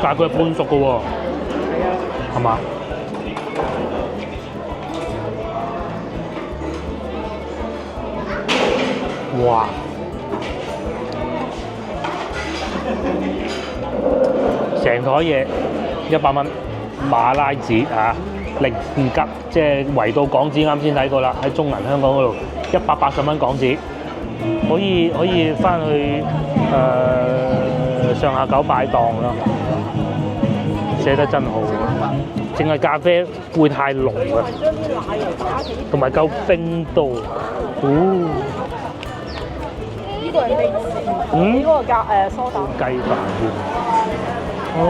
但係佢係半熟嘅喎，係啊，係嘛？哇！成台嘢100蚊馬拉紙啊，零吉即係圍到港紙，啱先睇過啦，喺中銀香港嗰度180蚊港紙，可以翻去上下九擺檔啦，寫得真好，淨係咖啡會太濃啊，同埋夠冰度，呢個係咩意思？呢個蘇打雞飯添，哦，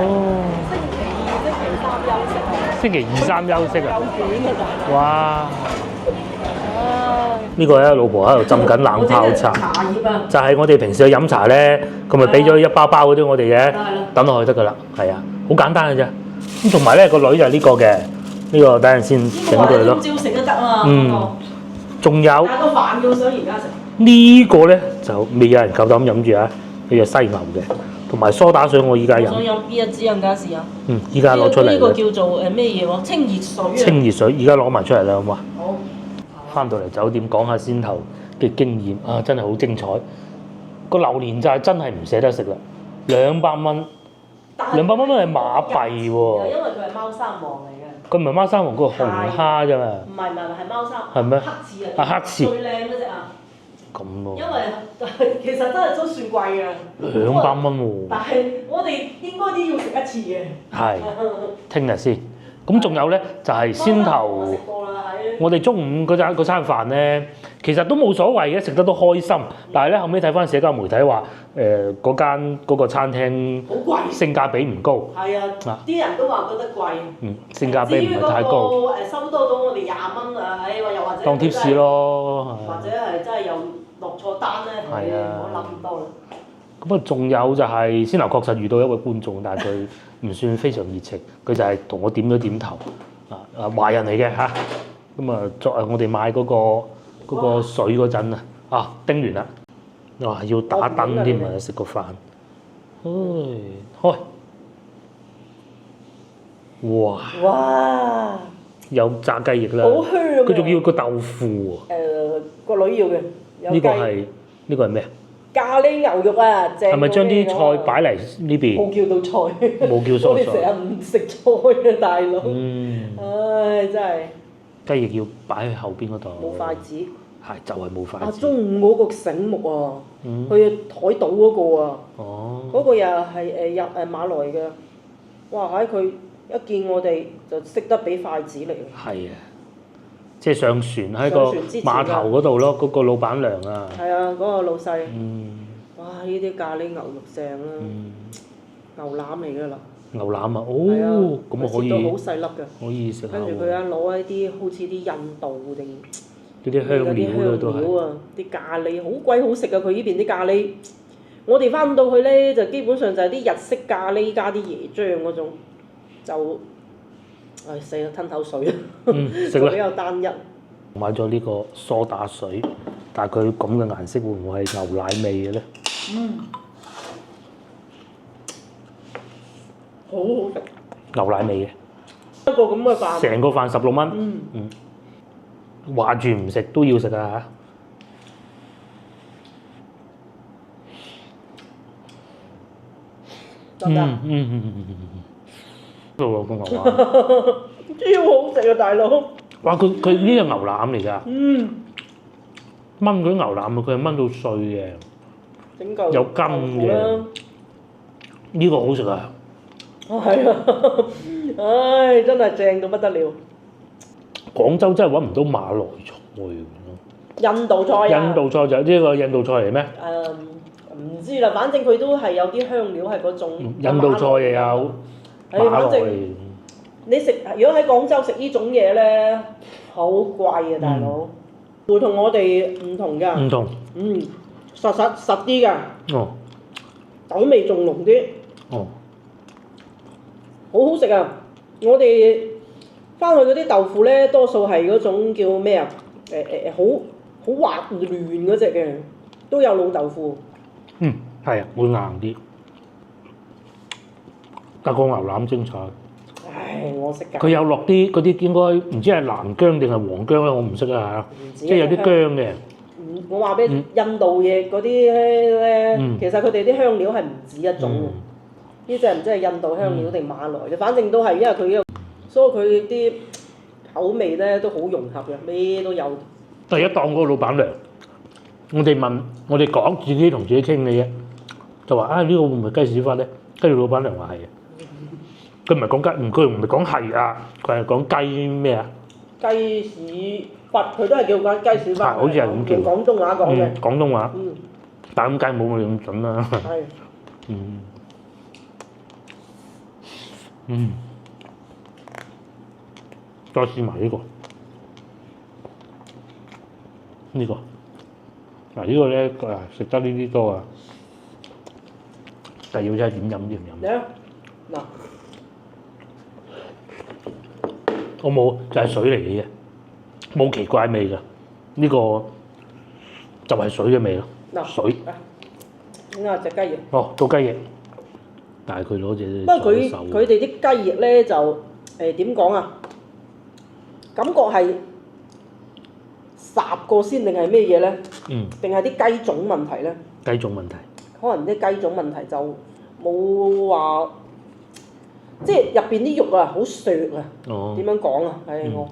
星期二三休息啊，哇！呢個咧，老婆喺度浸緊冷泡茶，就係我哋平時去飲茶咧，佢咪俾咗一包包嗰啲我哋嘅，等落去得噶啦，係啊，好簡單嘅啫。咁同埋咧個女就係呢個嘅，呢個等陣先整佢咯。朝食都得啊嘛。仲有但係個飯要想而家食。呢個咧就未有人夠膽飲住啊！呢個犀牛嘅，同埋蘇打水我依家飲。想飲邊一支啊？家試啊？依家攞出嚟。呢個叫做咩嘢喎？清熱水啊！清熱水，而家攞埋出嚟啦，好嘛？好。翻到嚟酒店講下先頭嘅經驗啊，真係好精彩。個榴蓮就係真係唔捨得食啦，200蚊，200蚊都係馬幣喎。因為佢係貓山王嚟嘅。佢唔係貓山王，嗰個紅蝦啫嘛。唔係係貓山。係咩？黑刺啊！啊黑刺。最靚嗰隻啊！咁咯。因為其實真係都算貴嘅。200蚊喎。但係我哋應該都要食一次嘅。係。聽日先。咁仲有咧，就係先頭。我哋中午嗰餐飯咧，其實都冇所謂嘅，食得都開心。但係咧後尾睇翻社交媒體話，嗰個餐廳好貴，性價比唔高。係啊，啲人都話覺得貴。性價比唔係太高。收多到我哋20蚊啊，又或者當貼士咯。或者係真係又落錯單咧，唔好諗咁多啦。咁啊，仲有就係先頭確實遇到一位觀眾，但係佢唔算非常熱情，佢就係同我點咗點頭。華人嚟嘅嚇。咁啊，我哋買嗰個水嗰陣啊，叮完啦，哇，要打燈添啊，食個飯，開，哇，有炸雞翼啦，好香啊！佢仲要個豆腐喎，個女要嘅，呢個係咩啊？咖喱牛肉啊，正！係咪將啲菜擺嚟呢邊？冇叫到菜，冇叫蔬菜。我哋成日唔食菜啊，大佬。唉，真係。雞翼要擺喺後邊嗰度。冇筷子。係就係冇筷子。中午嗰個醒目啊！去海島嗰個啊。哦。嗰個又係馬來嘅，哇！佢一見我哋就識得俾筷子嚟。係啊。即係上船喺個碼頭嗰度咯，嗰個老闆娘啊。係啊，嗰個老細。哇！呢啲咖喱牛肉正啦，牛腩嚟㗎啦。牛腩啊，哦，咁啊可以。切到好細粒㗎。可以食下。跟住佢攞一啲好似啲印度定嗰啲香料都係。啲咖喱好鬼好食啊！佢呢邊啲咖喱，我哋翻到去咧就基本上就係啲日式咖喱加啲椰漿嗰種，就。唉死啦！吞口水啊！食啦。比較單一。買咗呢個蘇打水，但係佢咁嘅顏色會唔會係牛奶味嘅咧？好好食。牛奶味嘅。一個咁嘅飯。成個飯16蚊。話住唔食都要食啊嚇！得唔得？都個牛腩，超好食啊！大佬，哇！佢呢隻牛腩嚟㗎，炆嗰啲牛腩啊，佢係炆到碎嘅，有筋嘅，呢個好食啊！係啊，唉，真係正到不得了。廣州真係揾唔到馬來菜喎。印度菜啊！印度菜就呢個印度菜嚟咩？唔知啦，反正佢都係有啲香料係嗰種。印度菜又有。反正你食，如果喺廣州食呢種嘢咧，好貴啊，大佬。會同我哋唔同㗎。唔同。實啲㗎。哦。酒味仲濃啲。哦。好好食啊！我哋翻去嗰啲豆腐咧，多數係嗰種叫咩啊？好滑嫩嗰隻嘅，都有老豆腐。係啊，會硬啲。但個牛腩精彩。唉，我識㗎。佢有落啲嗰啲應該唔知係南薑定係黃薑咧，我唔識啊嚇。即係有啲薑嘅。我話俾你印度嘢嗰啲咧，其實佢哋啲香料係唔止一種。呢隻唔知係印度香料定馬來嘅，反正都係因為佢所以佢啲口味咧都好融合嘅，咩都有。第一檔嗰個老闆娘，我哋講自己同自己傾嘅啫，就話啊呢個會唔會雞屎忽咧？跟住老闆娘話係嘅，佢唔係講雞，佢唔係講係啊，佢係講雞咩啊？雞屎忽，佢都係叫緊雞屎忽。好似係咁叫。廣東話講嘅。廣東話。但係咁雞冇我哋咁準啦。係。再試埋呢個。呢個嗱呢個咧食得呢啲多啊，但係要真係點飲點飲。嚟啊！嗱，我冇就係水嚟嘅啫，冇奇怪味㗎。呢個就係水嘅味咯。嗱，水。點解隻雞翼？哦，到雞翼，但係佢攞隻。不過佢哋啲雞翼咧就點講啊？感覺係烚過先定係咩嘢咧？定係啲雞種問題咧？雞種問題。可能啲雞種問題就冇話，即係入邊啲肉啊好削啊。哦。點樣講啊？我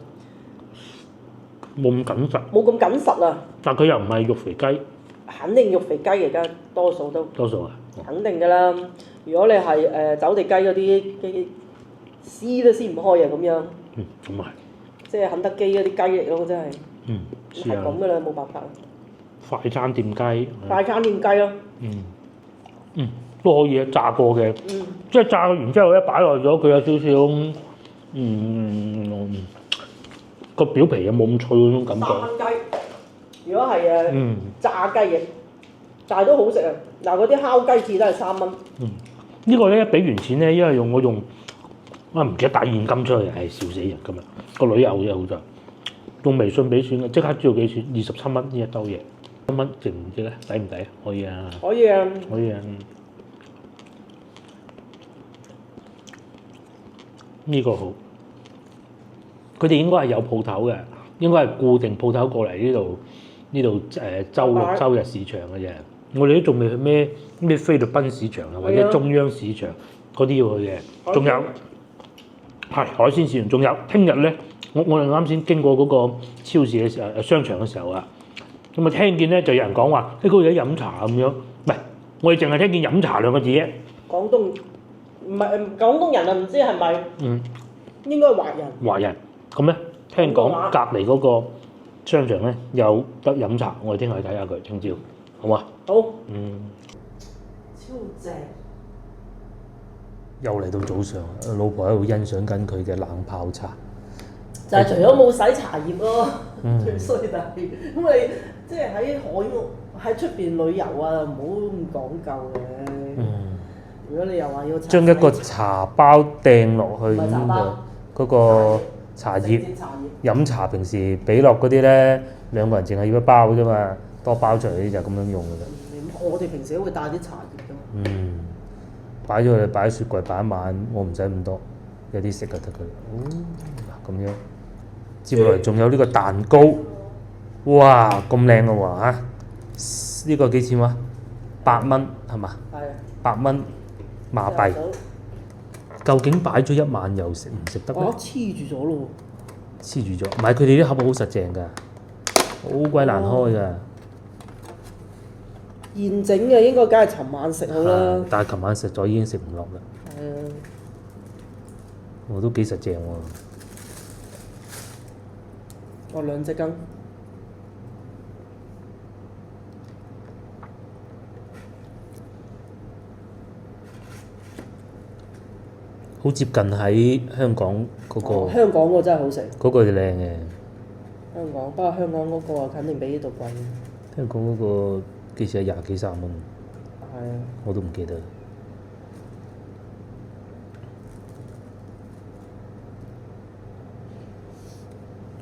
冇咁緊實。冇咁緊實啊！但佢又唔係肉肥雞。肯定肉肥雞嚟㗎，多數都。多數啊？肯定㗎啦！如果你係走地雞嗰啲撕都撕唔開啊咁樣。咁啊即係肯德基嗰啲雞翼咯，真係。係咁㗎啦，冇辦法。快餐店雞。快餐店雞咯。都可以啊，炸過嘅。即係炸完之後一擺落咗，佢有少少個表皮有冇咁脆嗰種感覺。3蚊雞。如果係炸雞翼，但係都好食啊！嗱，嗰啲烤雞翅都係3蚊。呢個咧俾完錢咧，因為我用唔記得帶現金出去，係笑死人今日。個女友啫好在，用微信俾錢嘅，即刻知道幾錢，27蚊呢一兜嘢，1蚊值唔值咧？抵唔抵啊？可以啊。可以啊。可以啊。呢個好，佢哋應該係有鋪頭嘅，應該係固定鋪頭過嚟呢度週六週日市場嘅啫。我哋都仲未去咩菲律賓市場啊，或者中央市場嗰啲要去嘅。仲有係海鮮市場，仲有聽日咧，我哋啱先經過嗰個超市嘅時候，商場嘅時候啊，咁啊聽見咧就有人講話喺嗰度有飲茶咁樣，唔係我哋淨係聽見飲茶兩個字啫。廣東唔係廣東人啊，唔知係咪？應該係華人。華人咁咧，聽講隔離嗰個商場咧有得飲茶，我哋聽日去睇下佢，聽朝好嘛？好。超正。又嚟到早上，老婆喺度欣賞緊佢嘅冷泡茶。就係除咗冇洗茶葉咯，最衰就係咁你即係喺出邊旅遊啊，唔好咁講究嘅。如果你又話要將一個茶包掟落去咁就嗰個茶葉飲茶，平時俾落嗰啲咧，兩個人淨係要一包啫嘛，多包出嚟就咁樣用㗎啦。我哋平時都會帶啲茶葉㗎嘛。擺咗佢擺喺雪櫃擺一晚，我唔使咁多，有啲食就得㗎。嗱咁樣，接落嚟仲有呢個蛋糕，哇咁靚嘅喎嚇！呢個幾錢話？8蚊係嘛？8蚊馬幣。究竟擺咗一晚又食唔食得咧？黐住咗咯喎！黐住咗，唔係佢哋啲盒好實淨㗎，好鬼難開㗎。現整嘅應該梗係尋晚食好啦。但係尋晚食咗已經食唔落啦。係啊。我都幾實淨喎。我2隻羹。好接近喺香港嗰個。香港嗰個真係好食。嗰個就靚嘅。香港，不過香港嗰個肯定比呢度貴。香港嗰個幾時係20幾30蚊？係啊。我都唔記得。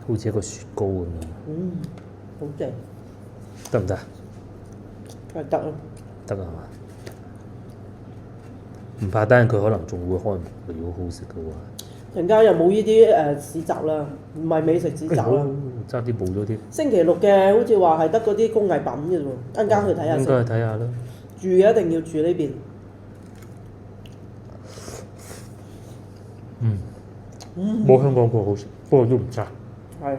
好似一個雪糕咁樣。好正。得唔得？梗係得啦。得啊嘛。唔怕單，佢可能仲會開門，如果好食嘅話。陣間又冇呢啲市集啦，唔係美食市集啦。爭啲冇咗添。星期六嘅好似話係得嗰啲工藝品嘅啫喎，陣間去睇下先。應該去睇下啦。住嘅一定要住呢邊。冇香港個好食，不過都唔差。係。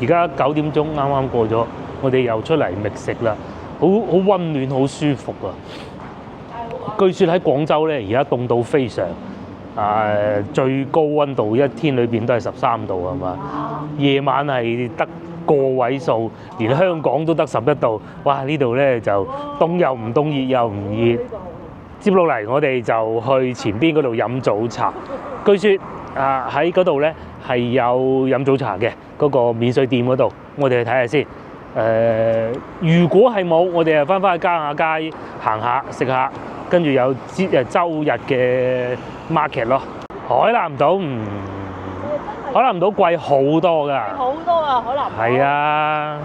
而家9點鐘啱啱過咗，我哋又出嚟覓食啦，好溫暖，好舒服啊！據說喺廣州咧，而家凍到非常，最高溫度一天裏邊都係13度係嘛？夜晚係得個位數，連香港都得11度。哇！呢度咧就凍又唔凍，熱又唔熱。接落嚟我哋就去前邊嗰度飲早茶。據說喺嗰度咧係有飲早茶嘅嗰個免稅店嗰度，我哋去睇下先。如果係冇，我哋就翻去嘉亞街行下食下，跟住有週日嘅 market 咯。海南島海南島貴好多㗎。好多啊，海南島。係啊，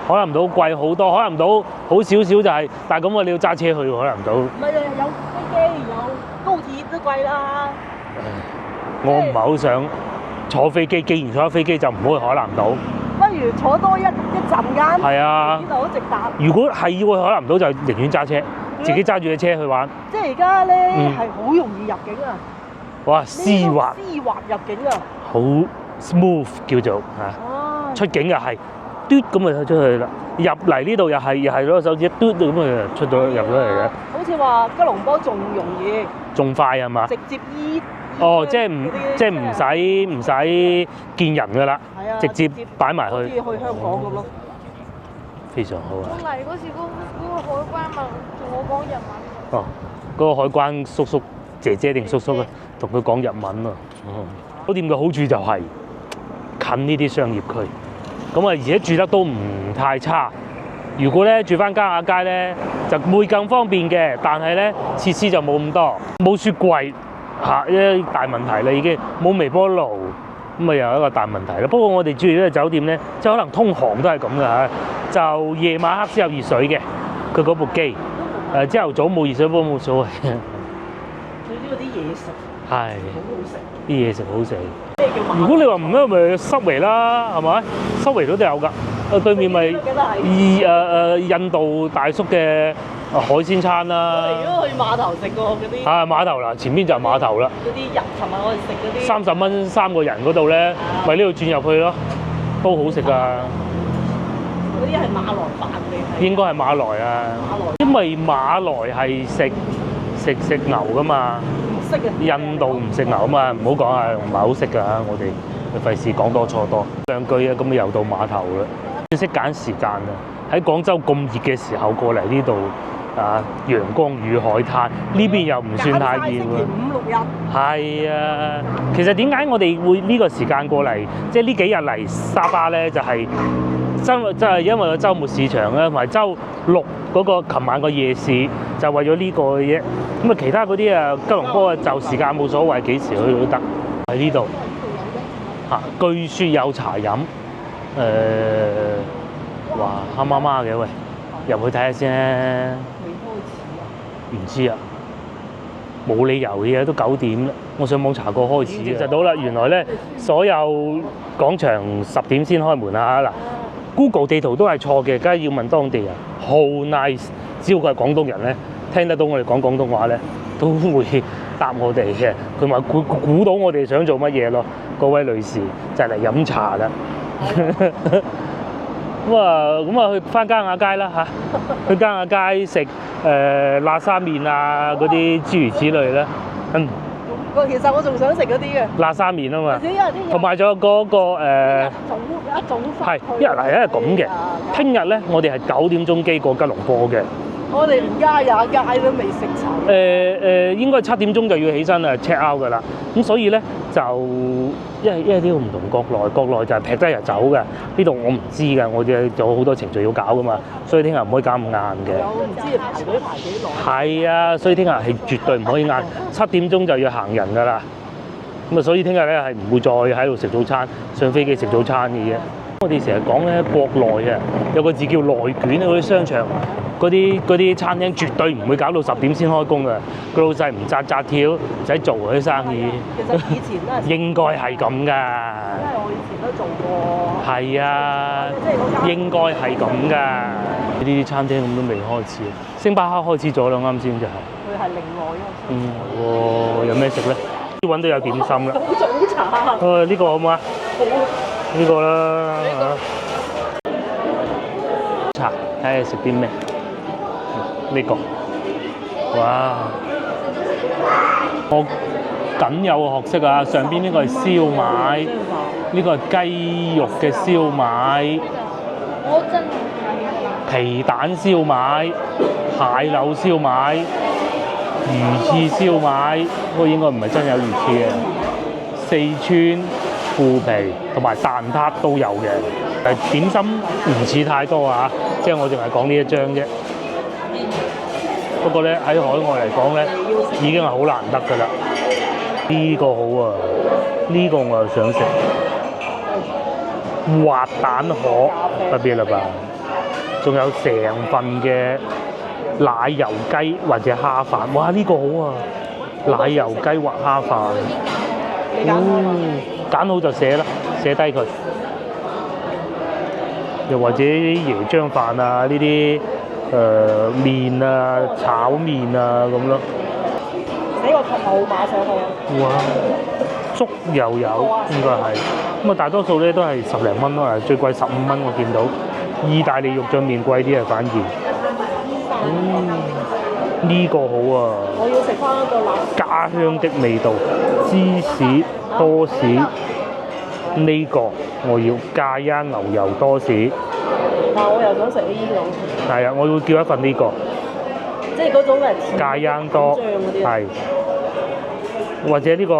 海南島貴好多，海南島好少少就係，但係咁你要揸車去海南島。唔係啊，有飛機有高鐵都貴啦。我唔係好想坐飛機，既然坐咗飛機就唔好去海南島。不如坐多一陣間。係啊，呢度好直達。如果係要去海南島，就寧願揸車，自己揸住嘅車去玩。即係而家咧係好容易入境啊！哇，絲滑入境啊！好 smooth 叫做嚇，出境又係嘟咁就出去啦。入嚟呢度又係攞個手指一嘟咁就出咗入咗嚟嘅。好似話吉隆坡仲容易，仲快係嘛？直接醫。哦，即係唔使見人㗎啦，直接擺埋去。好似去香港咁咯。非常好啊！我嚟嗰時嗰個海關咪同我講日文。哦，嗰個海關叔叔姐姐定叔叔啊，同佢講日文啊。酒店嘅好處就係近呢啲商業區，咁啊而且住得都唔太差。如果咧住翻嘉亞街咧，就會更方便嘅，但係咧設施就冇咁多，冇雪櫃嚇，一大問題啦已經，冇微波爐，咁啊又一個大問題啦。不過我哋住呢個酒店咧，即係可能通航都係咁嘅嚇，就夜晚黑先有熱水嘅，佢嗰部機，朝頭早冇熱水煲冇所謂嘅。最主要啲嘢食係，好好食。啲嘢食好食。咩叫馬？如果你話唔啱，咪濕圍啦，係咪？濕圍都有㗎。對面咪印度大叔嘅海鮮餐啦。我哋如果去碼頭食過嗰啲。碼頭啦，前邊就係碼頭啦。嗰啲人，尋日我哋食嗰啲。30蚊3個人嗰度咧，咪呢度轉入去咯，都好食㗎。嗰啲係馬來飯嚟。應該係馬來啊。因為馬來係食牛㗎嘛。印度唔食牛啊嘛，唔好講啊，唔係好識㗎嚇，我哋費事講多錯多兩句啊，咁又到碼頭啦。要識揀時間啊！喺廣州咁熱嘅時候過嚟呢度陽光與海灘，呢邊又唔算太熱喎。5、6日。係啊，其實點解我哋會呢個時間過嚟，即係呢幾日嚟沙巴咧，就係真係因為個週末市場咧，同埋週6嗰個琴晚個夜市，就為咗呢個嘅啫。咁啊，其他嗰啲吉隆坡就時間冇所謂，幾時去都得。喺呢度據説有茶飲。哇，黑麻麻嘅喂，入去睇下先啦。未開始啊？唔知啊，冇理由嘅，都9點啦。我上網查過開始嘅，就到啦。原來咧，所有廣場10點先開門啊！嗱 ，Google 地圖都係錯嘅，梗係要問當地人。好 nice，只要佢係廣東人咧，聽得到我哋講廣東話咧，都會答我哋嘅。佢話估到我哋想做乜嘢咯。各位女士就嚟飲茶啦。咁啊去翻嘉亞街啦嚇，去嘉亞街食辣沙麵啊嗰啲諸如此類啦。其實我仲想食嗰啲嘅辣沙麵啊嘛，同埋仲有嗰個係一日係咁嘅。聽日咧，我哋係9點鐘機過吉隆坡嘅。我哋連嘉亞街都未食齊。應該7點鐘就要起身啊 check out 㗎啦。咁所以咧就因為呢個唔同國內就係劈低日走嘅。呢度我唔知㗎，我哋仲有好多程序要搞㗎嘛，所以聽日唔可以搞咁晏嘅。我唔知排隊排幾耐。係啊，所以聽日係絕對唔可以晏，7點鐘就要行人㗎啦。咁啊，所以聽日咧係唔會再喺度食早餐，上飛機食早餐嘅啫。我哋成日講咧，國內啊有個字叫內卷，嗰啲商場嗰啲餐廳絕對唔會搞到10點先開工嘅，個老細唔紮跳，唔使做嗰啲生意。其實以前都係應該係咁㗎。因為我以前都做過。係啊，應該係咁㗎。呢啲餐廳咁都未開始，星巴克開始咗啦，啱先就係。佢係另外一個。喎，有咩食咧？揾到有點心啦。早茶。呢個好唔好啊？好。呢個啦。茶，睇下食啲咩？呢個。哇！我僅有學識啊，上邊呢個係燒賣，呢個係雞肉嘅燒賣，皮蛋燒賣、蟹柳燒賣、魚翅燒賣，不過應該唔係真有魚翅嘅。四川腐皮同埋蛋撻都有嘅，但係點心唔似太多啊，即係我淨係講呢一張啫。不過咧喺海外嚟講咧，已經係好難得㗎啦。呢個好啊，呢個我又想食。滑蛋殼不必啦吧？仲有成份嘅奶油雞或者蝦飯，哇！呢個好啊，奶油雞或蝦飯。揀好就寫啦，寫低佢。又或者啲椰漿飯啊，呢啲麵啊、炒麵啊咁咯。寫個號碼上去。哇！粥又有，應該係。咁啊，大多數咧都係10零蚊咯，最貴15蚊我見到。意大利肉醬麵貴啲啊，反而。呢個好啊！我要食翻個家鄉的味道，芝士多士。呢個我要咖椰牛油多士。但我又想食呢種。係啊，我會叫一份呢個。即係嗰種係咖椰多，係。或者呢個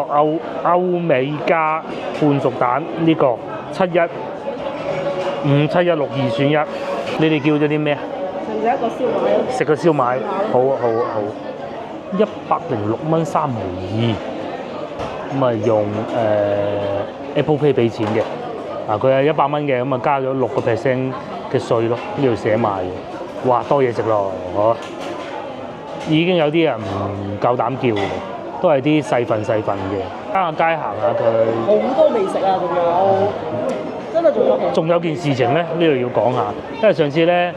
歐美加半熟蛋呢個71、57162選1，你哋叫咗啲咩啊？食一個燒賣咯。食個燒賣，好啊好啊好。106蚊3毫2，咁啊用Apple Pay 俾錢嘅，佢係100蚊嘅，咁啊加咗6% 嘅稅咯，呢度寫埋嘅。哇，多嘢食咯，已經有啲人唔夠膽叫。都係啲細份嘅，行下街行下佢。好多美食啊，仲有，真係仲有。仲有件事情咧，呢度要講下，因為上次咧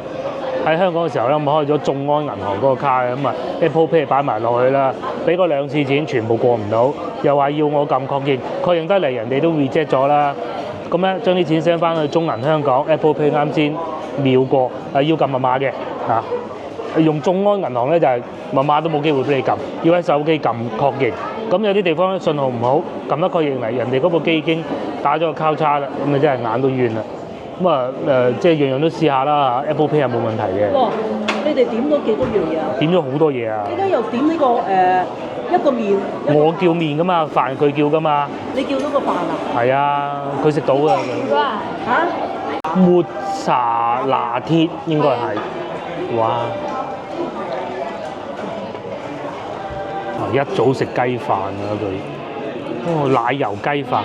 喺香港嘅時候咧，我開咗眾安銀行嗰個卡嘅，咁啊 Apple Pay 擺埋落去啦，俾過2次錢，全部過唔到，又話要我撳確認得嚟，人哋都 reject 咗啦。咁咧將啲錢 send 翻去中銀香港 Apple Pay 啱先秒過，要撳密碼嘅嚇。用眾安銀行咧就係密碼都冇機會俾你撳，要喺手機撳確認。咁有啲地方咧信號唔好，撳得確認嚟，人哋嗰部機已經打咗個交叉啦，咁啊真係眼都冤啦。咁啊即係樣樣都試下啦嚇 ，Apple Pay 係冇問題嘅。哇！你哋點咗幾多樣嘢啊？點咗好多嘢啊！依家又點呢個一個麵。我叫麵噶嘛，飯佢叫噶嘛。你叫咗個飯啊？係啊，佢食到㗎。嚇？抹茶拿鐵應該係。哇！一早食雞飯啊佢，奶油雞飯，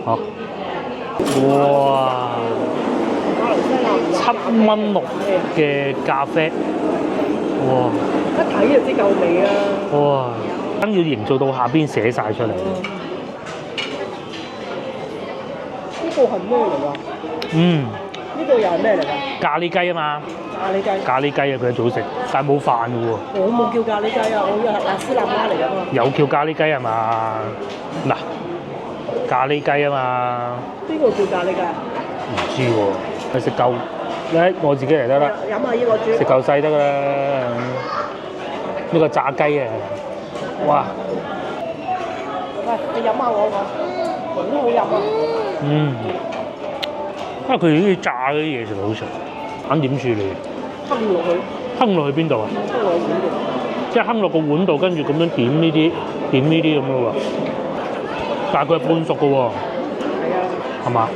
哇！7蚊6嘅咖啡，哇！一睇就知夠味啦。哇！跟住營造到下邊寫晒出嚟。呢個係咩嚟㗎？呢個又係咩嚟㗎？咖喱雞啊嘛。咖喱雞啊，佢一早食，但係冇飯嘅喎。我冇叫咖喱雞啊，我係辣絲南媽嚟㗎嘛。有叫咖喱雞係嘛？嗱，咖喱雞啊嘛。邊個叫咖喱雞啊？唔知喎，係食夠咧，我自己嚟得啦。飲下呢個豬。食夠細得㗎啦。呢個炸雞啊，哇！喂，你飲下我個，好好飲啊。佢呢啲炸嗰啲嘢食好食。咁點處理？烹落去。烹落去邊度啊？烹落碗度。即係烹落個碗度，跟住咁樣點呢啲咁咯喎。但係佢係半熟嘅喎。係啊。係嘛？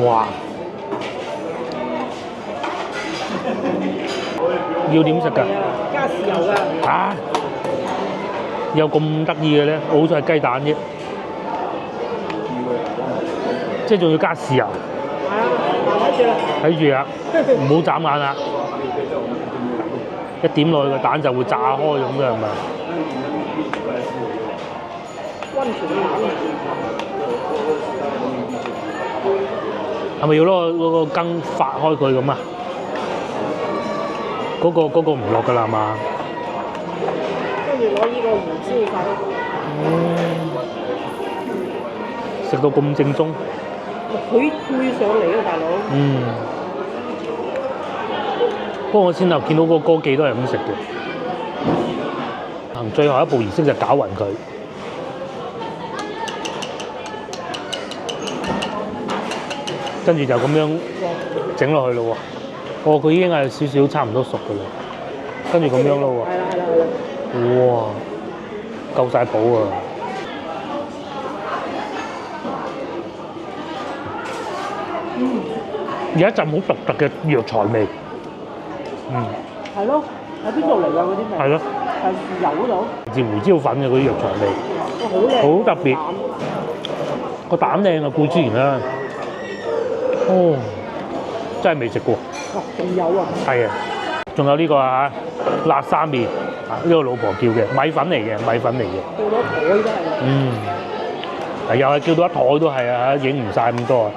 哇！要點食㗎？加豉油㗎。嚇！有咁得意嘅咧？好似係雞蛋啫，即係仲要加豉油。係啊，睇住啦。睇住啊，唔好眨眼啊！一點落去個蛋就會炸開咁嘅係咪？溫泉蛋係咪要攞個羹發開佢咁啊？嗰個唔落㗎啦係嘛？跟住攞呢個胡椒粉。食到咁正宗。佢配上嚟啊，大佬。不過我先頭見到個歌記都係咁食嘅。行最後一步儀式就攪勻佢。跟住就咁樣整落去咯喎。佢已經係少少差唔多熟㗎啦。跟住咁樣咯喎。係啦。哇！夠晒譜啊！有一陣好獨特嘅藥材味。係咯，喺邊度嚟㗎嗰啲味？係咯。係豉油嗰度。自胡椒粉嘅嗰啲藥材味。好靚。好特別。個蛋靚啊，固之然啦。真係未食過。仲有啊？係啊，仲有呢個啊，辣沙麵啊，呢個老婆叫嘅米粉嚟嘅，米粉嚟嘅。叫到台都係。又係叫到一台都係啊，影唔晒咁多啊。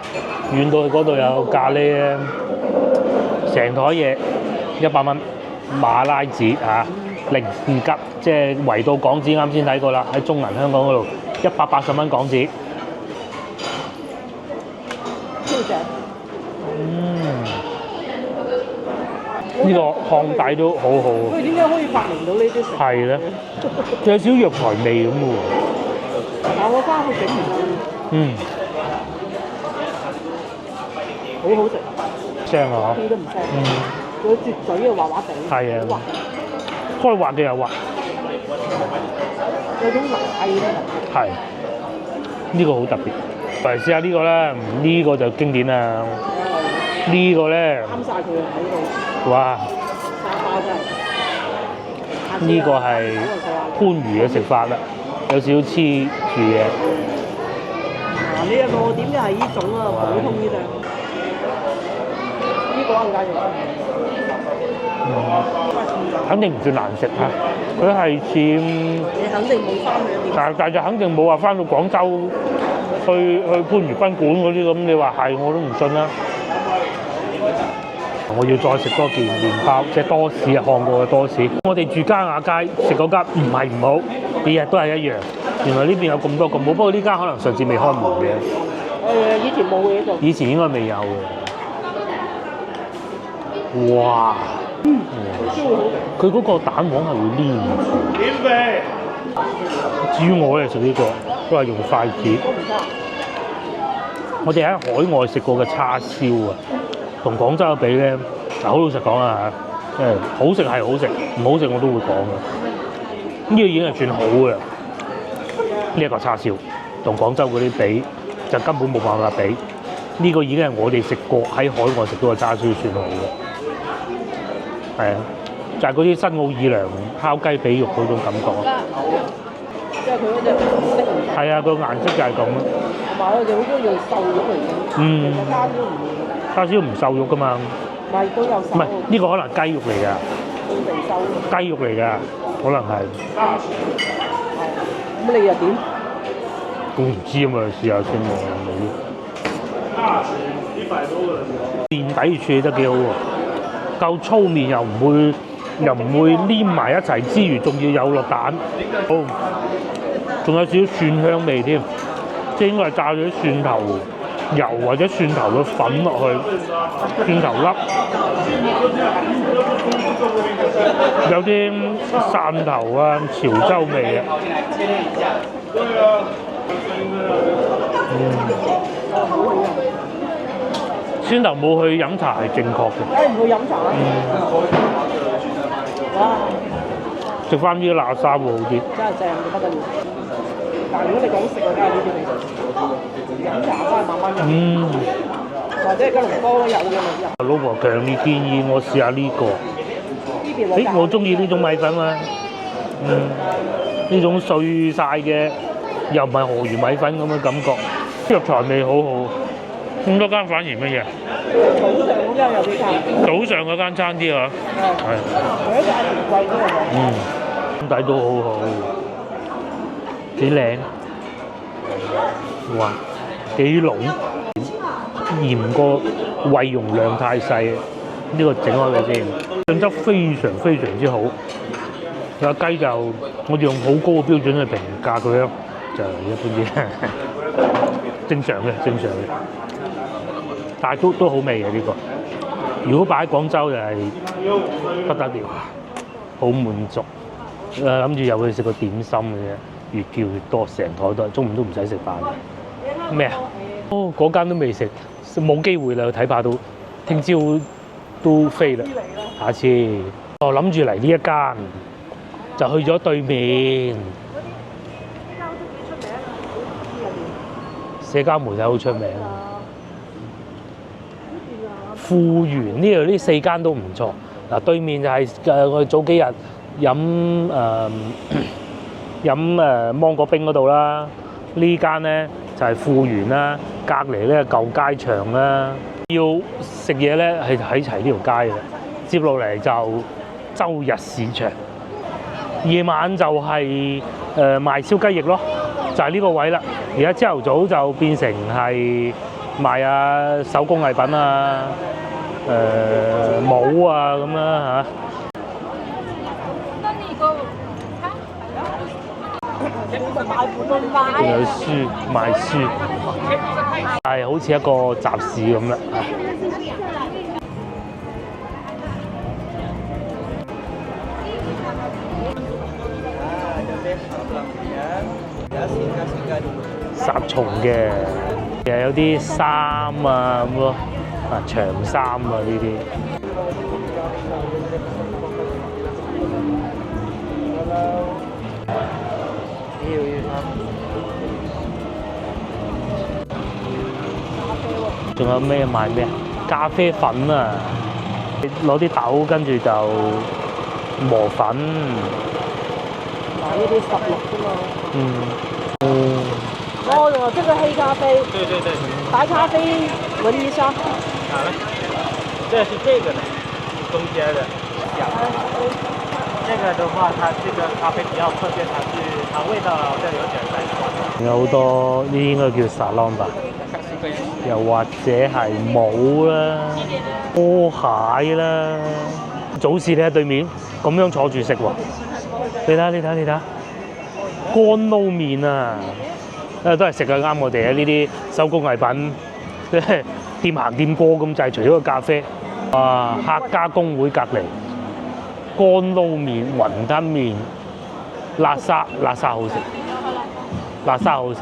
遠到去嗰度有咖喱咧，成台嘢100蚊，馬拉紙嚇，零吉，即係圍到港紙，啱先睇過啦，喺中銀香港嗰度180蚊港紙。超正。呢個烘底都好好。佢點解可以發明到呢啲食？係咧，有少少藥材味咁喎。但我翻去整唔到。好好食。聲啊！啲都唔聲。佢絕嘴啊，滑滑地。係啊。開滑嘅又滑。有種奶咁啊。係。呢個好特別。嚟試下呢個啦，呢個就經典啦。呢個咧。啱晒佢啊！喺度。哇！沙包真係。呢個係番禺嘅食法啦，有少少黐住嘅。呢一個點就係呢種啊，普通呢隻。呢個唔介意。肯定唔算難食嚇，佢係似。你肯定冇翻去。但就肯定冇話翻到廣州去番禺賓館嗰啲咁，你話係我都唔信啦。我要再食多件麵包，即係多士啊，韓國嘅多士。我哋住嘉雅街食嗰間唔係唔好，日日都係一樣。原來呢邊有咁多咁好，不過呢間可能上次未開門嘅。以前冇嘢做。以前應該未有嘅。哇！佢嗰個蛋黃係會黏住。點味？至於我哋食呢個，都係用筷子。我哋喺海外食過嘅叉燒啊，同廣州比咧，嗱好老實講啊嚇，好食係好食，唔好食我都會講嘅。呢個已經係算好嘅，呢一個叉燒同廣州嗰啲比，就根本冇辦法比。呢個已經係我哋食過喺海外食到嘅叉燒算好嘅。係啊，就係嗰啲新奧爾良烤雞髀肉嗰種感覺。即係佢嗰隻顏色唔同。係啊，個顏色就係咁咯。同埋我哋好中意用瘦肉嚟整。叉燒唔會。叉燒唔瘦肉㗎嘛。唔係都有瘦。唔係呢個可能雞肉嚟㗎。未瘦。雞肉嚟㗎，可能係。咁你又點？我唔知啊嘛，試下先喎，麵底處理得幾好喎，夠粗麵又唔會黏埋一齊之餘，仲要有落蛋，好，仲有少少蒜香味添，即係應該係炸咗啲蒜頭油或者蒜頭嘅粉落去，蒜頭粒，有啲汕頭啊、潮州味啊。先頭冇去飲茶係正確嘅。梗係唔會飲茶。哇！食翻啲辣沙會好啲。真係正到不得了。但係如果你講食嘅，梗係呢啲味道。飲茶真係慢慢飲。或者係吉隆坡都有嘅咪。老婆強烈建議我試下呢個。我中意呢種米粉啊。呢種碎晒嘅又唔係河魚米粉咁嘅感覺，藥材味好好。咁多間反而乜嘢？早上嗰間有啲差。早上嗰間差啲啊。係。佢一間貴啲啊。底都好好，幾靚。哇！幾濃，鹽個胃容量太細，呢個整開佢先。醬汁非常非常之好。有雞就我哋用好高嘅標準去評價佢咯，就一般啲，正常嘅，正常嘅。但係都好味嘅呢個。如果擺喺廣州就係不得了，好滿足。諗住又去食個點心嘅啫，越叫越多，成台都係，中午都唔使食飯。咩啊？哦，嗰間都未食，冇機會啦，睇怕到聽朝都飛啦。下次我諗住嚟呢一間，就去咗對面。社交媒體好出名。富源呢度呢4間都唔錯。嗱，對面就係我哋早幾日飲芒果冰嗰度啦。呢間咧就係富源啦，隔離咧舊街場啦。要食嘢咧係喺齊呢條街嘅。接落嚟就周日市場。夜晚就係賣燒雞翼咯，就係呢個位啦。而家朝頭早就變成係賣手工藝品啊、帽啊咁啦嚇。仲有書賣書，係好似一個集市咁啦。殺蟲嘅，又有啲衫啊咁咯，長衫啊呢啲。仲有咩賣咩啊？咖啡粉啊，攞啲豆跟住就磨粉。呢啲16啫嘛。哦，仲有這個黑咖啡。對對對。白咖啡聞一下。好了，這是這個的，中間的。這個的話，它這個咖啡比較特別，它味道好像有點帶。有好多呢啲應該叫沙朗吧，又或者係帽啦、波蟹啦。早市你喺對面咁樣坐住食喎，你睇，乾撈麵啊，都係食嘅啱我哋啊！呢啲手工藝品，即係掂行掂過咁滯，除咗個咖啡，客家公會隔離。乾撈麵、雲吞麵、辣沙好食，辣沙好食。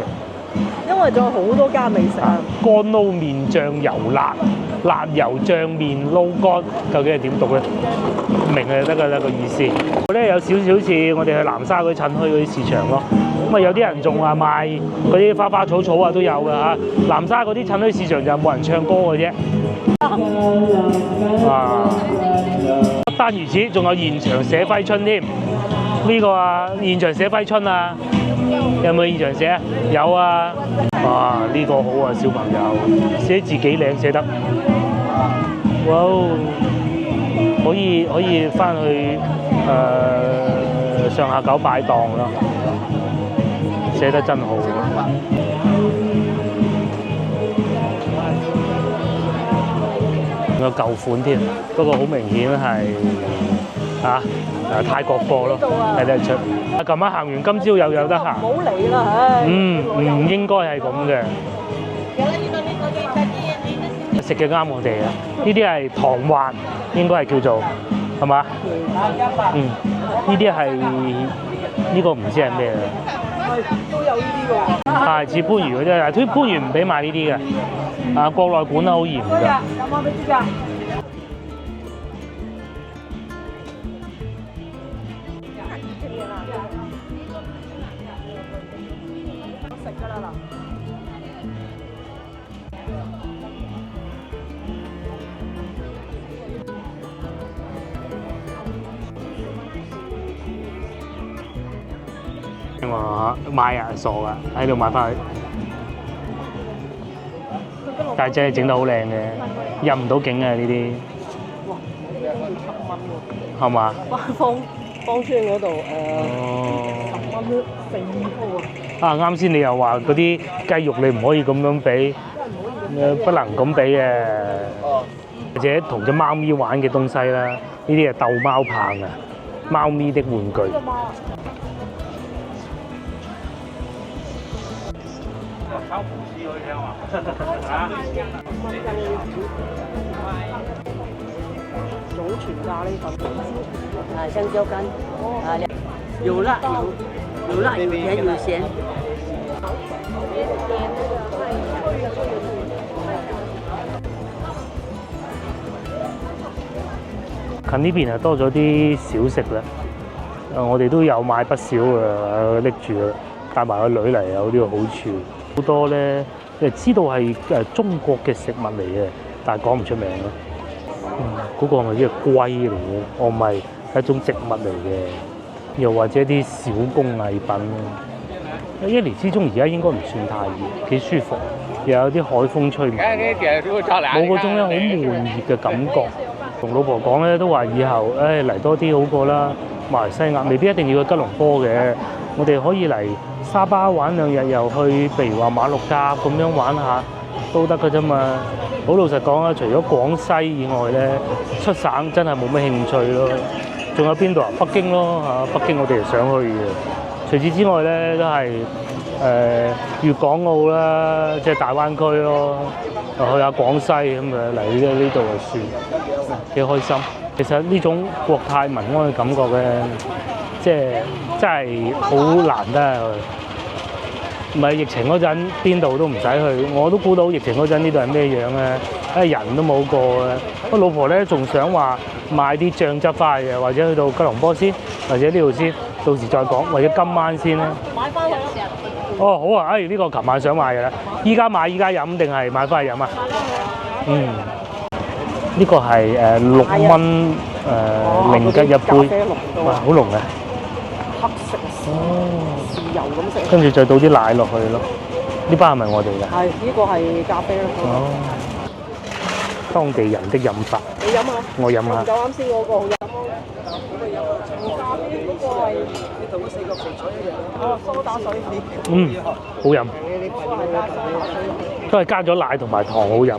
因為仲有好多家未食。乾撈麵醬油辣，辣油醬麵撈乾，究竟係點讀咧？明就得㗎啦個意思。咧有少少似我哋去南沙嗰啲趁墟嗰啲市場咯。咁啊有啲人仲話賣嗰啲花花草草啊都有㗎嚇。南沙嗰啲趁墟市場就冇人唱歌嘅啫。不單如此，仲有現場寫揮春添。呢個現場寫揮春啊，有冇現場寫啊？有啊。哇！呢個好啊，小朋友寫自己領寫得。哇！可以翻去上下九擺檔啦，寫得真好。有舊款添，不過好明顯係泰國貨咯，睇得出。琴晚行完，今朝又有得行。唔好嚟啦，唉！唔應該係咁嘅。食嘅啱我哋啊！呢啲係糖環，應該係叫做係嘛？呢啲係呢個唔知係咩啊？都有呢啲喎。係似番禺嗰啲，但係番禺唔俾賣呢啲嘅。國內管得好嚴㗎。有冇俾知㗎？食㗎啦嗱。喎，買啊傻啊，喺度買翻去。但係真係整得好靚嘅，入唔到境嘅呢啲。哇！呢個要7蚊喎。係嘛？芳村嗰度10蚊4鋪啊！啱先你又話嗰啲雞肉你唔可以咁樣俾，不能咁俾嘅，或者同隻貓咪玩嘅東西啦，呢啲係鬥貓棒啊，貓咪的玩具。祖傳咖喱粉，香蕉干，有辣有辣有甜有鹹。近呢邊啊多咗啲小食啦，我哋都有買不少啊，拎住啊，帶埋個女嚟有呢個好處。好多咧，知道係中國嘅食物嚟嘅，但係講唔出名咯。嗰個係咪啲龜嚟嘅？唔係，係一種植物嚟嘅，又或者啲手工藝品咯。一年之中而家應該唔算太熱，幾舒服，又有啲海風吹，冇嗰種咧好悶熱嘅感覺。同老婆講咧都話以後嚟多啲好過啦。馬來西亞未必一定要去吉隆坡嘅，我哋可以嚟沙巴玩2日，又去譬如話馬六甲咁樣玩下都得㗎啫嘛。好老實講啊，除咗廣西以外咧，出省真係冇乜興趣咯。仲有邊度啊？北京咯嚇，北京我哋係想去嘅。除此之外咧，都係粵港澳啦，即係大灣區咯，去下廣西咁啊，嚟呢度就算，幾開心。其實呢種國泰民安嘅感覺咧，即係真係好難得。唔係疫情嗰陣，邊度都唔使去，我都估到疫情嗰陣呢度係咩樣咧，人都冇過嘅。我老婆咧仲想話買啲醬汁翻去嘅，或者去到吉隆坡先，或者呢度先，到時再講，或者今晚先咧。買翻去咯。哦，好啊，呢個琴晚想買嘅啦，依家買依家飲定係買翻去飲啊？呢個係6蚊零吉一杯，哇，好濃嘅。黑色豉油咁食。跟住再倒啲奶落去咯。呢包係咪我哋嘅？係，呢個係咖啡咯。哦，當地人的飲法。你飲下。我飲下。就啱先嗰個好飲咯。咖啡嗰個係你同嗰4個水一樣。蘇打水。好飲。都係加咗奶同埋糖好飲。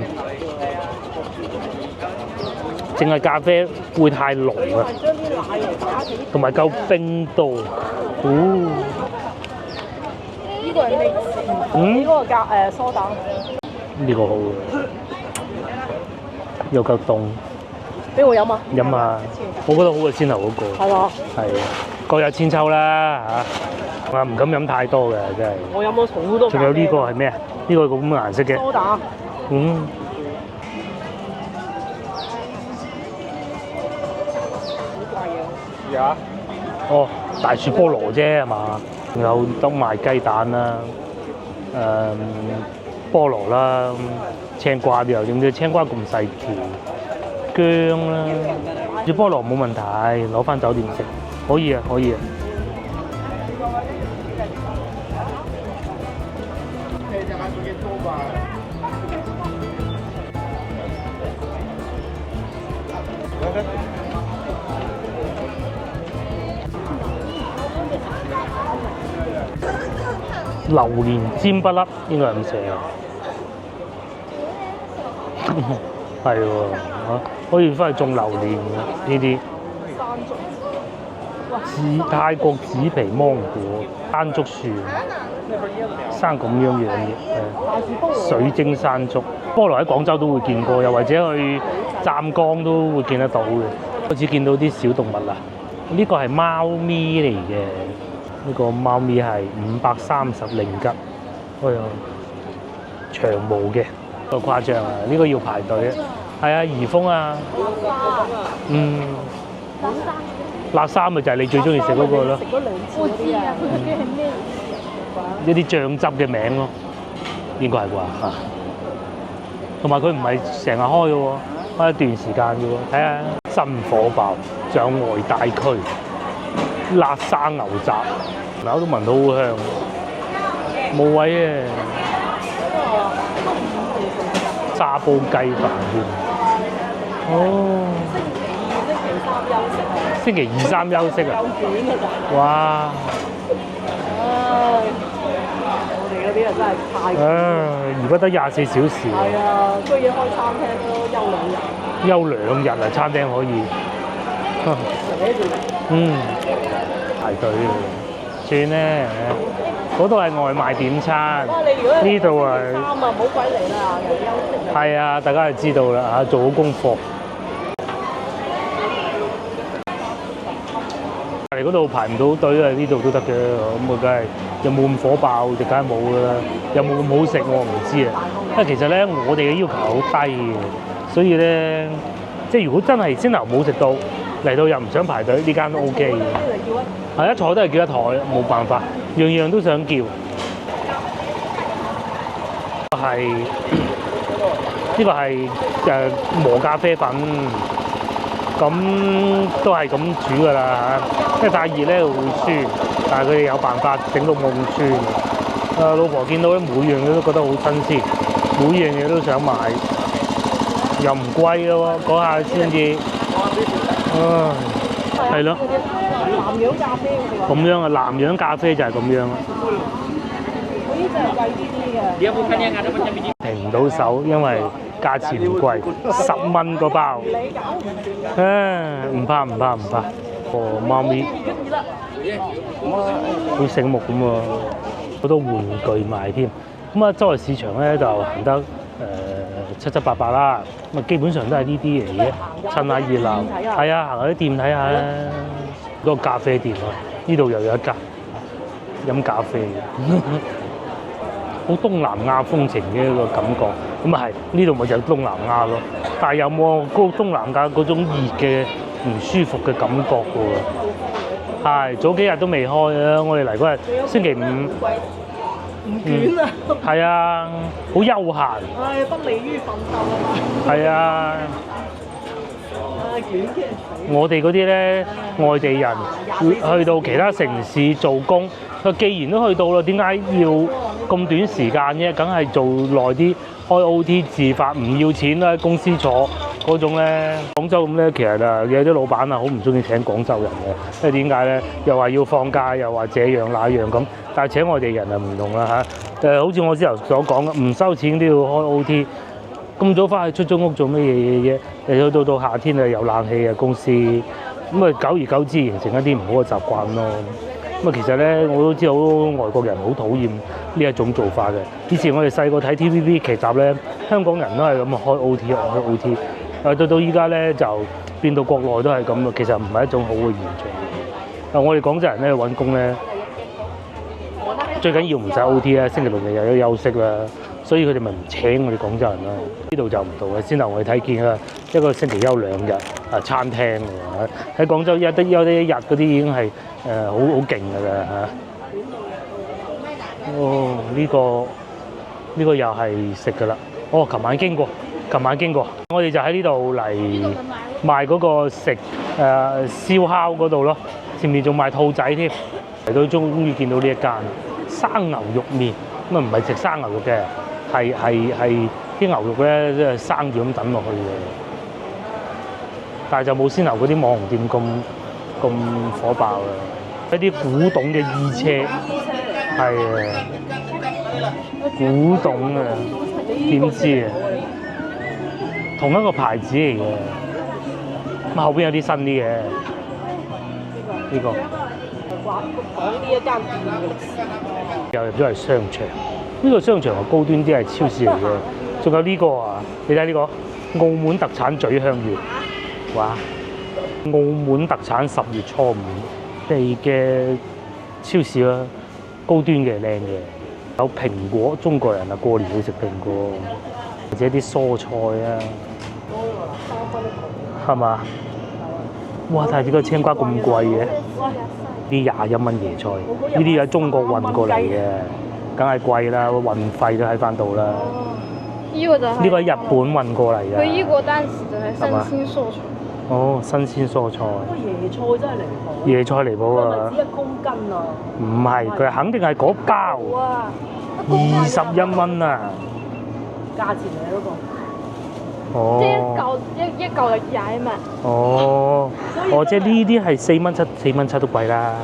淨係咖啡會太濃啊，同埋夠冰多。呢個係咩？呢個係蘇打。呢個好，又夠凍。俾我飲啊！飲啊！我覺得好過先頭嗰個。係嘛？係，各有千秋啦嚇。我唔敢飲太多嘅，真係。我飲咗好多。仲有呢個係咩啊？呢個咁嘅顏色嘅。蘇打。哦，大樹菠蘿啫係嘛？仲有得賣雞蛋啦，菠蘿啦，青瓜都有，點知青瓜咁細條，薑啦，啲菠蘿冇問題，攞翻酒店食，可以啊，可以啊。榴蓮煎不甩應該係咁寫啊，係喎嚇，可以翻去種榴蓮嘅呢啲。泰國紫皮芒果、山竹樹，生咁樣嘅水晶山竹。菠蘿喺廣州都會見過，又或者去湛江都會見得到嘅。開始見到啲小動物啦，呢個係貓咪嚟嘅。呢個貓咪係530令吉，哎呀，長毛嘅，個誇張啊！呢個要排隊啊，係啊，怡豐啊，辣衫咪就係你最中意食嗰個咯，我知啊，佢嗰啲係咩？一啲醬汁嘅名咯，應該係啩嚇。同埋佢唔係成日開嘅喎，開一段時間嘅喎。睇下新火爆，仲有外帶區。辣沙牛雜，口都聞到好香，冇位啊！炸煲雞飯添，哦，星期二三休息啊！哇！我哋嗰啲啊真係太而不得24小時。係啊，居然開餐廳都休2日。休2日啊！餐廳可以。排隊啊！算咧，嗰度係外賣點餐，呢度係啱啊，唔好鬼嚟啦，又休息。係啊，大家就知道啦嚇，做好功課。隔離嗰度排唔到隊啊，呢度都得嘅，咁啊梗係有冇咁火爆就梗係冇㗎啦，有冇咁好食我唔知啊。因為其實咧，我哋嘅要求好低嘅，所以咧，即係如果真係先頭冇食到，嚟到又唔想排隊，呢間都 OK 嘅。係一坐都係叫一台，冇辦法，樣樣都想叫。係呢個係磨咖啡粉，咁都係咁煮㗎啦嚇。因為太熱咧會酸，但係佢哋有辦法整到冇咁酸。老婆見到咧每樣嘢都覺得好新鮮，每樣嘢都想買，又唔貴咯喎，嗰下先至。係咯。南洋咖啡咁樣啊，南洋咖啡就係咁樣啊。嗰啲就係貴啲嘅。停唔到手，因為價錢唔貴，10蚊個包。唔怕。哦，媽咪好醒目咁喎，好多玩具賣添。咁啊，周圍市場咧就行得七七八八啦。咁啊，基本上都係呢啲嚟嘅，趁下熱鬧。係啊，行下啲店睇下啦。好多咖啡店啊，呢度又有一間飲咖啡嘅，好東南亞風情嘅一個感覺。咁啊係，呢度咪就係東南亞咯。但係有冇嗰東南亞嗰種熱嘅唔舒服嘅感覺㗎喎？係，早幾日都未開啊！我哋嚟嗰日星期五。唔捲啊！係啊，好休閒。唉，不利於奮鬥啊嘛。係啊。捲嘅。我哋嗰啲咧外地人去到其他城市做工，佢既然都去到啦，點解要咁短時間啫？梗係做耐啲，開 OT 自發，唔要錢啦，公司坐嗰種咧。廣州咁咧，其實啊有啲老闆啊好唔中意請廣州人嘅，因為點解咧？又話要放假，又話這樣那樣咁。但係請外地人啊唔同啦嚇，好似我之後所講嘅，唔收錢都要開 OT。咁早翻去出租屋做乜嘢啫？到夏天啊有冷氣啊公司，咁啊久而久之形成一啲唔好嘅習慣咯。咁啊其實咧我都知道好多外國人好討厭呢一種做法嘅。以前我哋細個睇 TVB 劇集咧，香港人都係咁開 OT。到依家咧就變到國內都係咁啊，其實唔係一種好嘅現象。我哋廣州人咧揾工咧，最緊要唔使 OT 啦，星期六日又有休息啦。所以佢哋咪唔請我哋廣州人咯。呢度就唔同嘅，先頭我哋睇見啦，一個星期休2日啊，餐廳喎。喺廣州休得1日嗰啲已經係好勁㗎啦嚇。哦，呢個又係食㗎啦。哦，琴晚經過，我哋就喺呢度嚟賣嗰個食燒烤嗰度咯。前面仲賣兔仔添。嚟到終於見到呢一間生牛肉麵，咁啊唔係食生牛肉嘅。係啲牛肉咧，即係生住咁等落去嘅，但係就冇先頭嗰啲網紅店咁火爆啊！一啲古董嘅衣車，係啊，古董啊，點知啊？同一個牌子嚟嘅，咁後邊有啲新啲嘅，呢個。講呢一間店嘅歷史。又入咗嚟商場。呢個商場係高端啲，係超市嚟嘅。仲有呢個啊，你睇呢個澳門特產咀香園，哇！澳門特產10月初5地嘅超市啦，高端嘅靚嘅，有蘋果，中國人啊過年會食蘋果，或者啲蔬菜啊，係嘛？哇！睇下呢個青瓜咁貴嘅，啲21蚊椰菜，呢啲喺中國運過嚟嘅。梗係貴啦，運費都喺翻度啦。呢個就係呢個喺日本運過嚟嘅。佢呢個單詞就係新鮮蔬菜。哦，新鮮蔬菜，個椰菜真係離譜。椰菜離譜係咪啊！只1公斤啊？唔係，佢肯定係嗰包哇！ 21蚊啊！價錢嚟嗰個。即係哦，一嚿就廿蚊。哦，哦，即係呢啲係4蚊7，4蚊7都貴啦，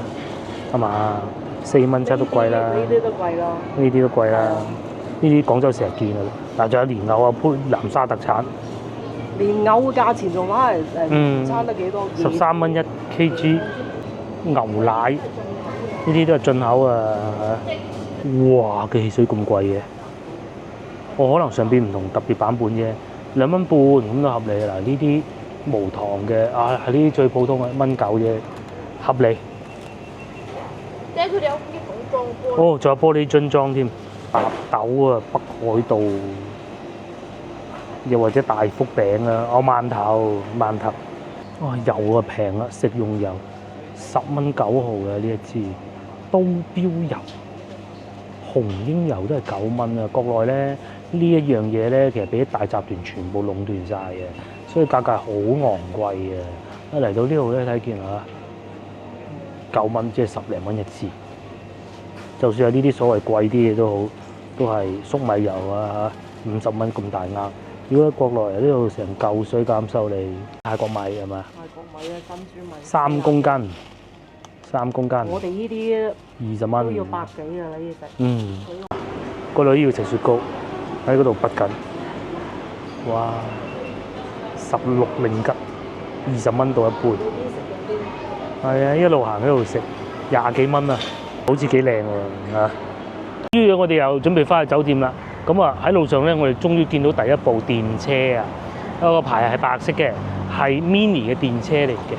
係嘛？4蚊7都貴啦，呢啲都貴咯。呢啲都貴啦，呢啲廣州成日見㗎啦。嗱，仲有蓮藕啊，南沙特產蓮藕嘅價錢仲話係嗯差得幾多，13蚊1 kg，牛奶呢啲都係進口啊！哇，嘅汽水咁貴嘅，我可能上邊唔同特別版本啫，2蚊半咁都合理啦。呢啲無糖嘅啊，係呢啲最普通嘅1.9啫，合理。即係佢哋有啲桶裝玻璃。哦，仲有玻璃樽裝添，白豆啊，北海道，又或者大福餅啊，饅頭，哇油啊平啊，食用油10蚊9毫嘅呢一支，刀標油、紅英油都係9蚊啊！國內咧呢一樣嘢咧，其實俾啲大集團全部壟斷晒嘅，所以價格係好昂貴嘅。一嚟到呢度咧，睇見啊，9蚊即係10零蚊一支。就算係呢啲所謂貴啲嘢都好，都係粟米油啊50蚊咁大額。如果喺國內呢度成嚿水減收你，泰國米係嘛泰國米啊，珍珠米。 ？3公斤，3公斤我哋呢啲20蚊。都要百幾㗎啦，呢隻。嗯，個女要食雪糕，喺嗰度畢緊。哇！16令吉，20蚊到一杯。係啊，一路行一路食，20幾蚊啊，好似幾靚喎嚇。跟住我哋又準備翻去酒店啦。咁啊喺路上咧，我哋終於見到第一部電車啊！個牌係白色嘅，係 mini 嘅電車嚟嘅。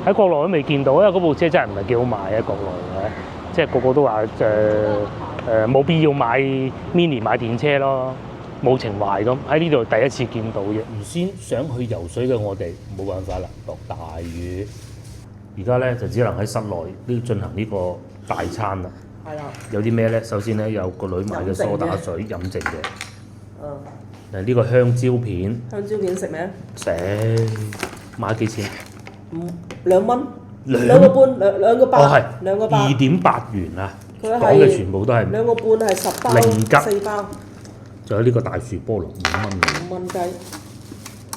喺國內都未見到，因為嗰部車真係唔係幾好賣喺國內嘅，即係個個都話冇必要買 mini 買電車咯，冇情懷咁。喺呢度第一次見到啫。原先想去游水嘅我哋冇辦法啦，落大雨。而家咧就只能喺室內呢進行呢個大餐啦。係啦。有啲咩咧？首先咧有個女買嘅梳打水飲剩嘅。嗯。呢個香蕉片。香蕉片食咩？食買幾錢2蚊。兩兩個半，兩個八。哦係兩個八。2.8元啊！佢係講嘅全部都係兩個半係10包，零吉4包。仲有呢個大樹菠蘿5蚊嘅， 5蚊雞。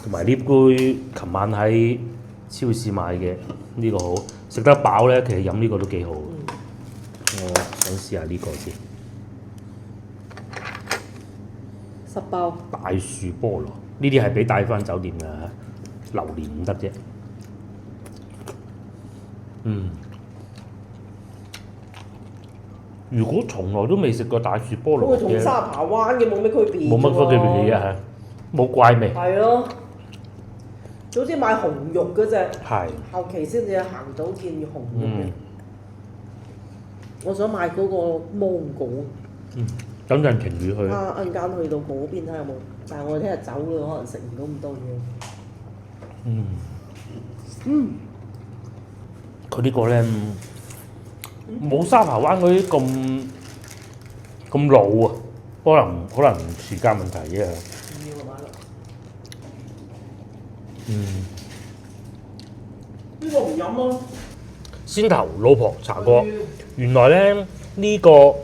同埋呢杯琴晚喺超市買嘅呢個好食得飽咧，其實飲呢個都幾好。我想試下呢個先。10包。大樹菠蘿呢啲係俾帶翻酒店嘅，榴蓮唔得啫。如果從來都未食過大樹菠蘿佢同沙扒灣嘅冇咩區別。冇乜區別嘅啫，冇怪味。係咯。早知買紅肉嗰只。係。後期先至行到見紅肉嘅。嗯。我想買嗰個芒果。等陣情侶去。陣間去到嗰邊睇下有冇，但係我哋聽日走咯，可能食唔到咁多嘢。佢呢個咧冇沙扒灣嗰啲咁老啊，可能時間問題啫。唔要買啦。呢個唔飲啊！先頭老婆查過，原來咧呢個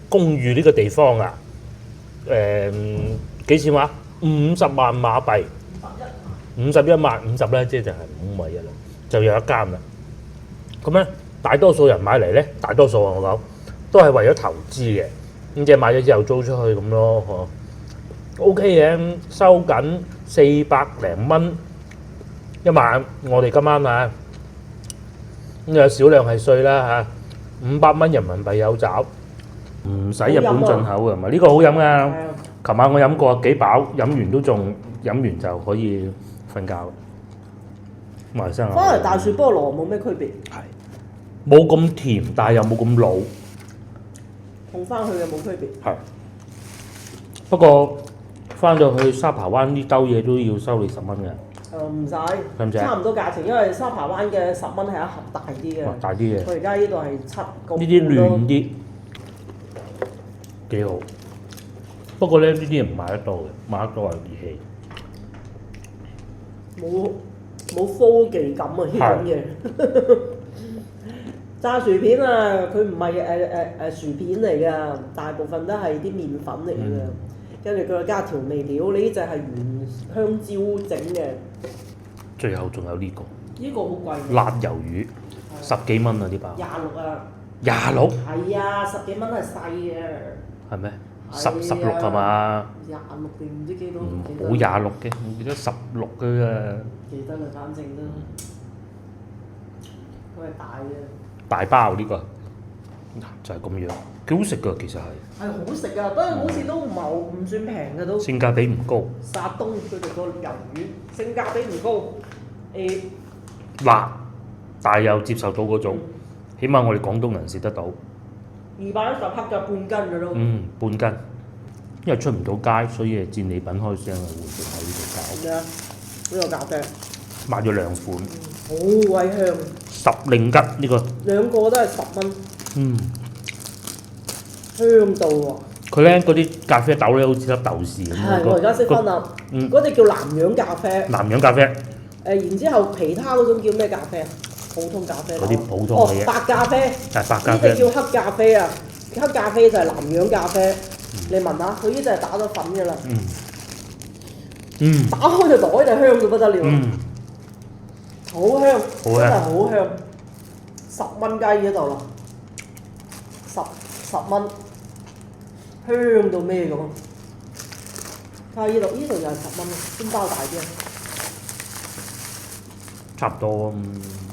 公寓呢個地方啊，幾錢話？50萬馬幣，51萬50咧，即係就係5萬1啦，就有一間啦。咁咧，大多數人買嚟咧，大多數我講都係為咗投資嘅，咁即係買咗之後租出去咁咯，OK 嘅，收緊400零蚊一晚，我哋今晚啊，咁有少量係稅啦嚇，500蚊人民幣有找，唔使日本進口嘅，唔係呢個好飲㗎。琴晚我飲過幾飽，飲完都仲飲完就可以瞓覺。馬來西亞翻嚟大樹菠蘿冇咩區別。係冇咁甜，但係又冇咁老。同翻去嘅冇區別。係。不過翻到去沙扒灣呢兜嘢都要收你10蚊嘅。唔使，使唔使差唔多價錢，因為沙扒灣嘅10蚊係一盒大啲嘅。大啲嘅。佢而家呢度係7個。呢啲嫩啲，幾好。不過咧，呢啲唔買得多嘅，買得多係熱氣。冇科技感啊！呢種嘢。炸薯片啊，佢唔係薯片嚟㗎，大部分都係啲麵粉嚟㗎。跟住佢加調味料，呢隻係原香蕉整嘅。最後仲有呢個。呢個好貴。辣魷魚10幾蚊啊！呢包。26啊。26？係啊，10幾蚊係細嘅。係咩？16係嘛？26定唔知幾多？冇26嘅，我記得16嘅啫。記得啦，反正都佢係大嘅。大包呢個，就係咁樣，幾好食㗎其實係。係好食㗎，不過好似都唔算平嘅都。性價比唔高。沙東佢哋個魷魚性價比唔高，辣，但係又接受到嗰種，起碼我哋廣東人食得到。210克就半斤㗎都。半斤，因為出唔到街，所以戰利品開聲啊，會喺呢度搞。咩啊？呢個咖啡。買咗2款。好鬼香。10令吉呢個。兩個都係10蚊。香到喎！佢咧嗰啲咖啡豆咧，好似粒豆豉咁樣。係，我而家識分啦。嗰隻叫南洋咖啡。南洋咖啡。然之後其他嗰種叫咩咖啡啊？普通咖啡。嗰啲普通嘅嘢。白咖啡。係白咖啡。呢隻叫黑咖啡啊！黑咖啡就係南洋咖啡。你聞下，佢呢隻係打咗粉㗎啦。打開隻袋就香到不得了。好香，真係好香。10蚊雞嗰度啦，10蚊，香到咩咁？睇下呢度又係10蚊，邊包大啲啊？差唔多。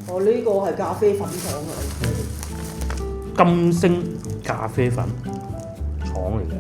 哦，呢個係咖啡粉廠啊！金星咖啡粉廠嚟嘅。